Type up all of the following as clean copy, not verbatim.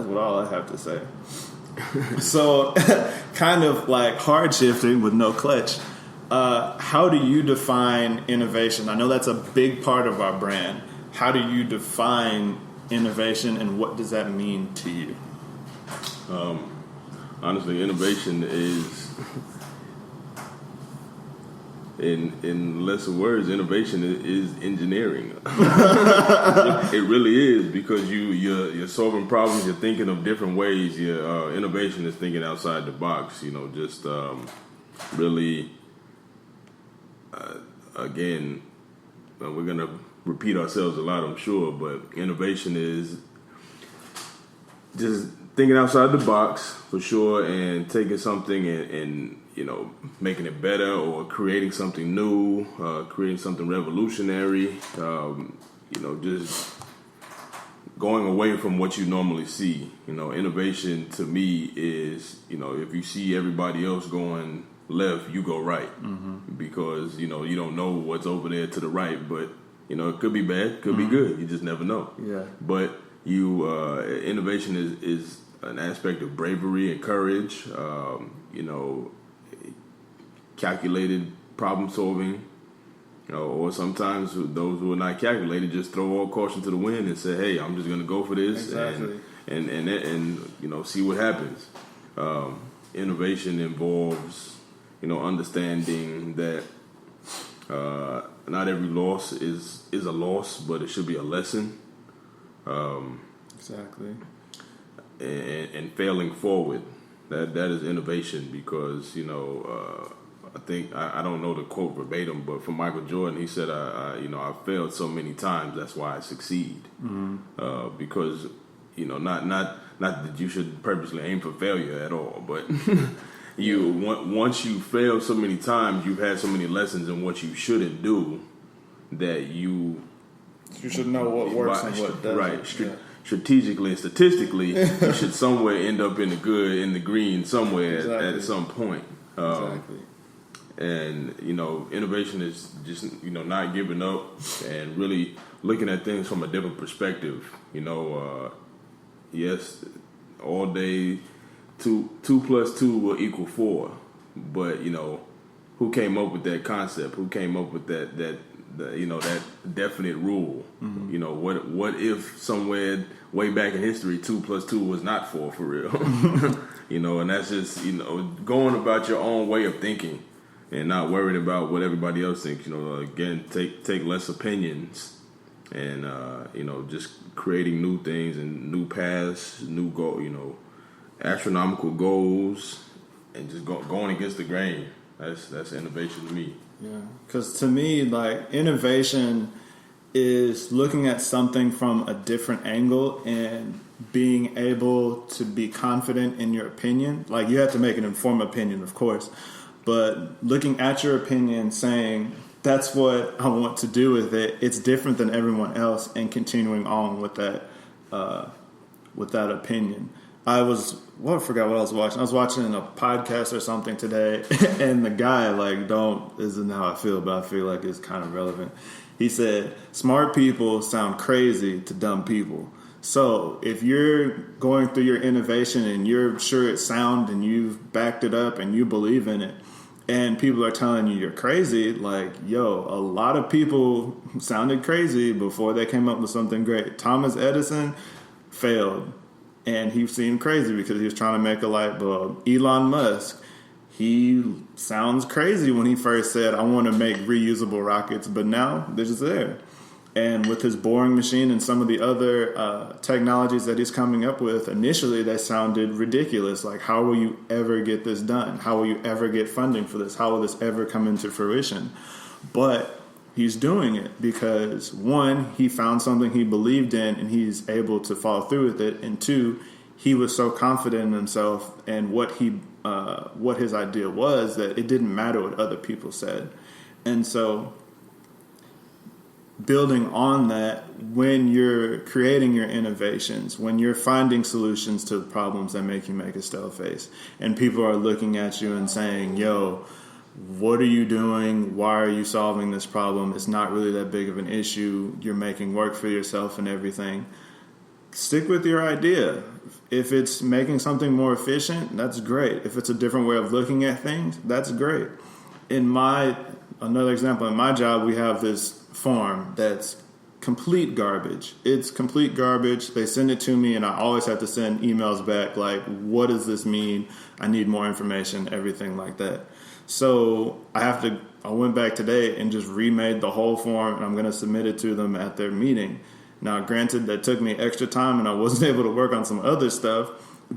That's what all I have to say. So, kind of like hard shifting with no clutch. How do you define innovation? I know that's a big part of our brand. How do you define innovation, and what does that mean to you? Honestly, innovation is, in lesser words, innovation is engineering. It really is, because you're solving problems. You're thinking of different ways. Your innovation is thinking outside the box. Just really. Again, we're gonna repeat ourselves a lot, I'm sure, but innovation is just thinking outside the box for sure, and taking something and making it better, or creating something new, creating something revolutionary. Just going away from what you normally see. Innovation to me is, if you see everybody else going left, you go right, because you don't know what's over there to the right, but it could be bad, could be good. You just never know. Yeah. But innovation is an aspect of bravery and courage. Calculated problem solving. Or sometimes those who are not calculated just throw all caution to the wind and say, "Hey, I'm just going to go for this." Exactly. and see what happens. Innovation involves understanding that not every loss is a loss, but it should be a lesson. Exactly. And failing forward, that is innovation, because I think I don't know the quote verbatim, but from Michael Jordan, he said, "I failed so many times, that's why I succeed." Because not that you should purposely aim for failure at all, but once you fail so many times, you've had so many lessons in what you shouldn't do that you should know what works and what doesn't. Right. Strategically and statistically, you should somewhere end up in the green somewhere. Exactly. At some point. Exactly. And innovation is just not giving up and really looking at things from a different perspective. Yes, all day 2 + 2 will equal 4, but who came up with that concept? Who came up with that definite rule? What if somewhere way back in history 2 + 2 was not 4 for real? And that's just going about your own way of thinking and not worrying about what everybody else thinks. Again, take less opinions, and just creating new things and new paths, new goal, astronomical goals, and just going against the grain. That's innovation to me. Yeah, because to me, like, innovation is looking at something from a different angle and being able to be confident in your opinion. Like, you have to make an informed opinion, of course, but looking at your opinion, saying, that's what I want to do with it, it's different than everyone else, and continuing on with that opinion. I forgot what I was watching. I was watching a podcast or something today, and the guy, isn't how I feel, but I feel like it's kind of relevant. He said, smart people sound crazy to dumb people. So if you're going through your innovation and you're sure it's sound and you've backed it up and you believe in it, and people are telling you you're crazy, a lot of people sounded crazy before they came up with something great. Thomas Edison failed, and he seemed crazy because he was trying to make a light bulb. Elon Musk, he sounds crazy when he first said, I want to make reusable rockets, but now they're just there. And with his boring machine and some of the other technologies that he's coming up with, initially they sounded ridiculous. Like, how will you ever get this done? How will you ever get funding for this? How will this ever come into fruition? But he's doing it because, one, he found something he believed in and he's able to follow through with it. And two, he was so confident in himself and what his idea was that it didn't matter what other people said. And so building on that, when you're creating your innovations, when you're finding solutions to problems that make you make a StaleFace, and people are looking at you and saying, yo, what are you doing? Why are you solving this problem? It's not really that big of an issue. You're making work for yourself and everything. stick with your idea. If it's making something more efficient, that's great. If it's a different way of looking at things, that's great. Another example, in my job, we have this form that's complete garbage. It's complete garbage. They send it to me, and I always have to send emails back like, what does this mean? I need more information, everything like that. So I went back today and just remade the whole form, and I'm going to submit it to them at their meeting. Now, granted, that took me extra time, and I wasn't able to work on some other stuff,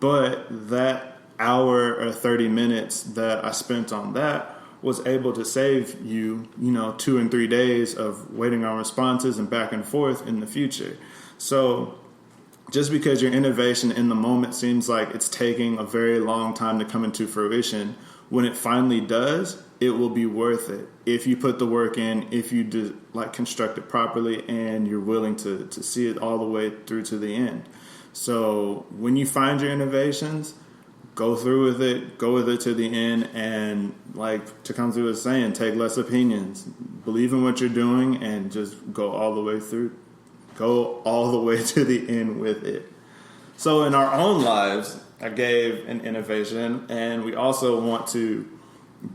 but that hour or 30 minutes that I spent on that was able to save you, 2 and 3 days of waiting on responses and back and forth in the future. So just because your innovation in the moment seems like it's taking a very long time to come into fruition, when it finally does, it will be worth it if you put the work in, if you construct it properly, and you're willing to see it all the way through to the end. So when you find your innovations, go through with it, go with it to the end, and like Tecumseh was saying, take less opinions. Believe in what you're doing and just go all the way through. Go all the way to the end with it. So in our own lives, I gave an innovation, and we also want to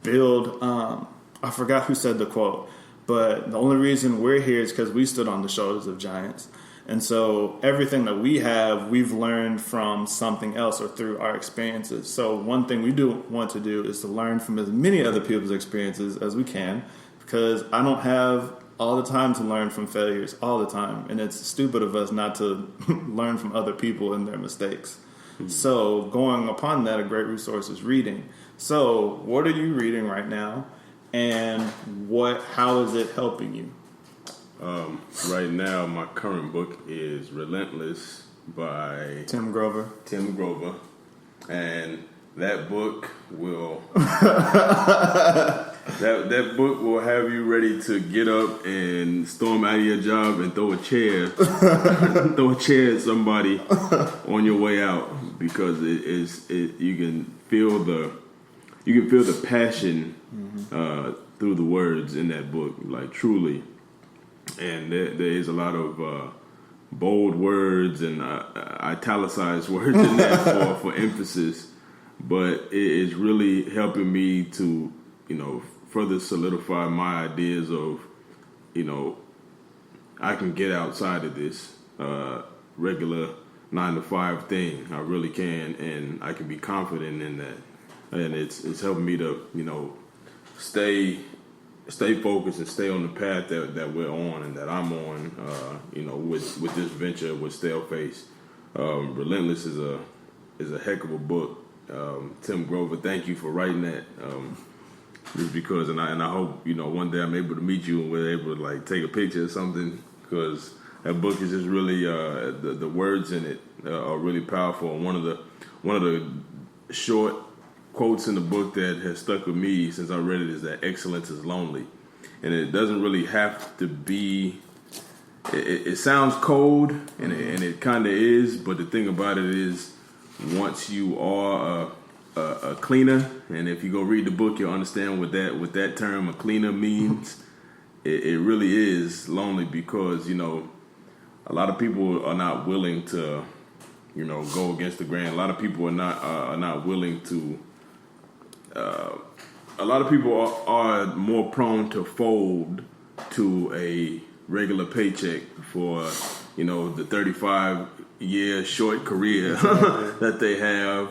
build, I forgot who said the quote, but the only reason we're here is because we stood on the shoulders of giants. And so everything that we have, we've learned from something else or through our experiences. So one thing we do want to do is to learn from as many other people's experiences as we can, because I don't have all the time to learn from failures all the time. And it's stupid of us not to learn from other people and their mistakes. Mm-hmm. So going upon that, a great resource is reading. So what are you reading right now, and how is it helping you? Right now, my current book is Relentless by Tim Grover. And that book will that book will have you ready to get up and storm out of your job and throw a chair at somebody on your way out, because you can feel the passion through the words in that book, like truly. And there is a lot of bold words and italicized words in there for emphasis, but it is really helping me to, further solidify my ideas of, I can get outside of this regular 9-to-5 thing. I really can, and I can be confident in that. And it's helping me to, stay focused and stay on the path that we're on and that I'm on, with this venture with StaleFace. Relentless is a heck of a book. Tim Grover, thank you for writing that. Just because, and I hope, one day I'm able to meet you and we're able to take a picture or something, because that book is just really, the words in it are really powerful. And one of the short quotes in the book that has stuck with me since I read it is that excellence is lonely. And it doesn't really have to be, it sounds cold, and it kind of is, but the thing about it is, once you are a cleaner, and if you go read the book, you'll understand what that term, a cleaner, means. It really is lonely, because, a lot of people are not willing to, go against the grain. A lot of people are not willing to, a lot of people are more prone to fold to a regular paycheck for, the 35-year short career that they have,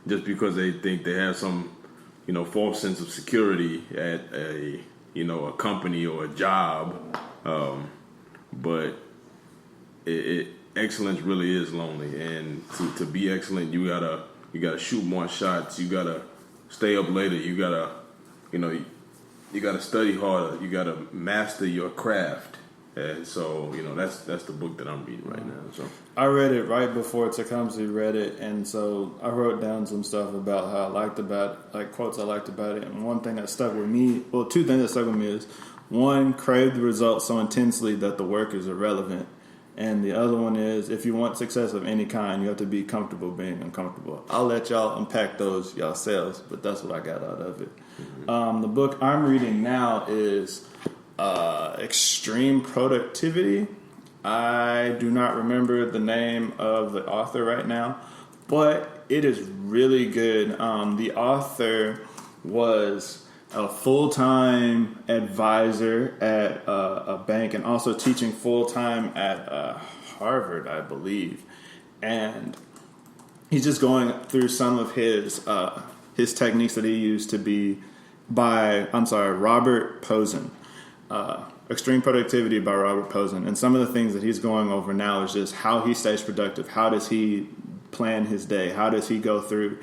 just because they think they have some, false sense of security at a company or a job. But excellence really is lonely, and to be excellent, you gotta shoot more shots. You gotta stay up later. You gotta study harder. You gotta master your craft. And so, that's the book that I'm reading right now. So I read it right before Tecumseh read it, and so I wrote down some stuff about how I liked about it, quotes I liked about it. And one thing that stuck with me, well, two things that stuck with me is, one, crave the results so intensely that the work is irrelevant. And the other one is, if you want success of any kind, you have to be comfortable being uncomfortable. I'll let y'all unpack those yourselves, but that's what I got out of it. Mm-hmm. The book I'm reading now is Extreme Productivity. I do not remember the name of the author right now, but it is really good. The author was a full-time advisor at a bank and also teaching full-time at Harvard, I believe. And he's just going through some of his techniques that he used to be Robert Posen. Extreme Productivity by Robert Posen. And some of the things that he's going over now is just how he stays productive. How does he plan his day? How does he go through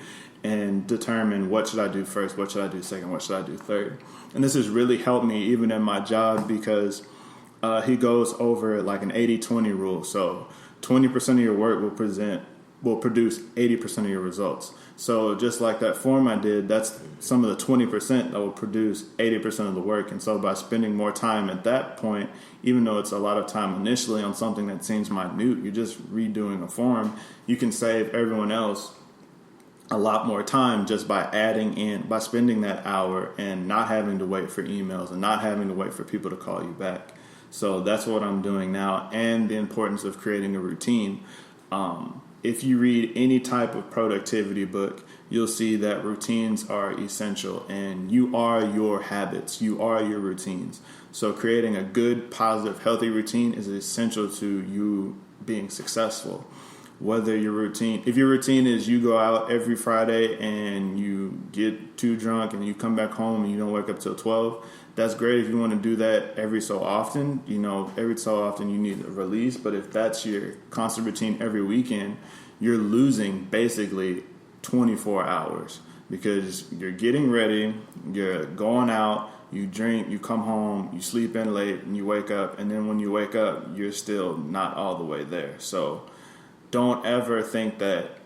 and determine what should I do first, what should I do second, what should I do third? And this has really helped me even in my job because he goes over like an 80-20 rule. So 20% of your work will produce 80% of your results. So just like that form I did, that's some of the 20% that will produce 80% of the work. And so by spending more time at that point, even though it's a lot of time initially on something that seems minute, you're just redoing a form, you can save everyone else a lot more time just by spending that hour and not having to wait for emails and not having to wait for people to call you back. So that's what I'm doing now, and the importance of creating a routine. If you read any type of productivity book, you'll see that routines are essential, and you are your habits. You are your routines. So creating a good, positive, healthy routine is essential to you being successful. Whether if your routine is you go out every Friday and you get too drunk and you come back home and you don't wake up till 12, that's great if you want to do that every so often. Every so often you need a release. But if that's your constant routine every weekend, you're losing basically 24 hours because you're getting ready, you're going out, you drink, you come home, you sleep in late, and you wake up. And then when you wake up, you're still not all the way there. So don't ever think that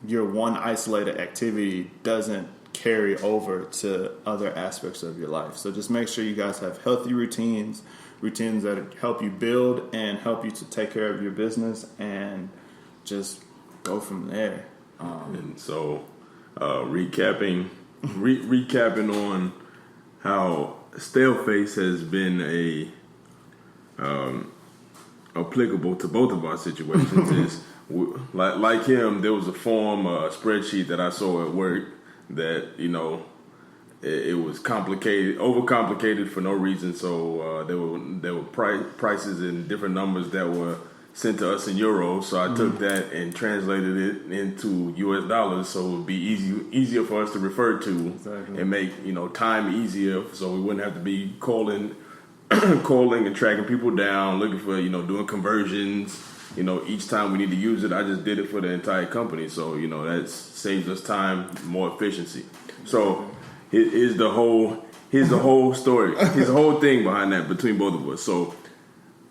your one isolated activity doesn't carry over to other aspects of your life. So just make sure you guys have healthy routines that help you build and help you to take care of your business, and just go from there. And so recapping on how StaleFace has been applicable to both of our situations is like him, there was a form, a spreadsheet that I saw at work that, it was overcomplicated for no reason. So there were prices and different numbers that were sent to us in euros. So I took that and translated it into US dollars, so it would be easier for us to refer to. Exactly. And make time easier, so we wouldn't have to be calling and tracking people down, looking for doing conversions. Each time we need to use it, I just did it for the entire company. So, that saves us time, more efficiency. So here's the whole story. Here's the whole thing behind that between both of us. So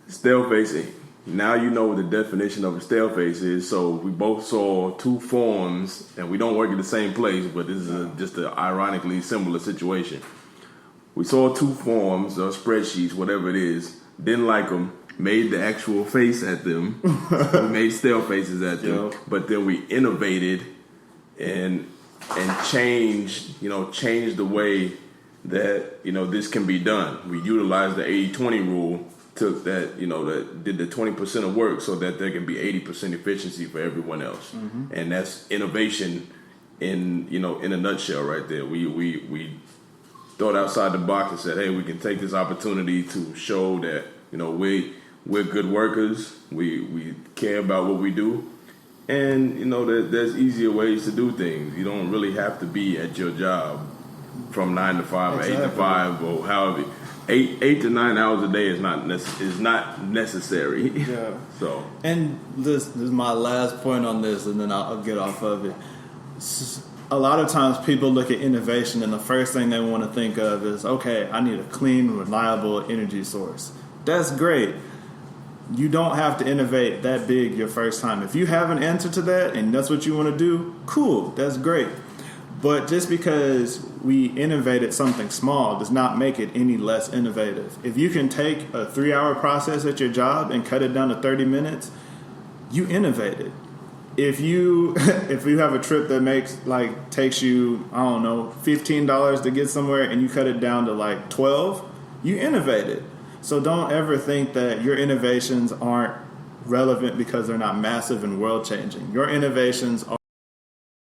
StaleFace, now you know what the definition of a StaleFace is. So we both saw two forms, and we don't work in the same place, but this is just an ironically similar situation. We saw two forms or spreadsheets, whatever it is, didn't like them, made the actual face at them, we made StaleFaces at them, but then we innovated and changed the way that this can be done. We utilized the 80-20 rule, took that that did the 20% of work so that there can be 80% efficiency for everyone else, and that's innovation in a nutshell right there. We thought outside the box and said, hey, we can take this opportunity to show that we're good workers. We care about what we do, and that there's easier ways to do things. You don't really have to be at your job from 9 to 5 or 8 to 5 or however. 8 to 9 hours a day is not necessary. Yeah. So, and this is my last point on this, and then I'll get off of it. A lot of times people look at innovation, and the first thing they want to think of is, okay, I need a clean, reliable energy source. That's great. You don't have to innovate that big your first time. If you have an answer to that and that's what you want to do, cool, that's great. But just because we innovated something small does not make it any less innovative. If you can take a 3-hour process at your job and cut it down to 30 minutes, you innovated. If you have a trip that takes you, I don't know, $15 to get somewhere and you cut it down to $12, you innovated. So don't ever think that your innovations aren't relevant because they're not massive and world changing. Your innovations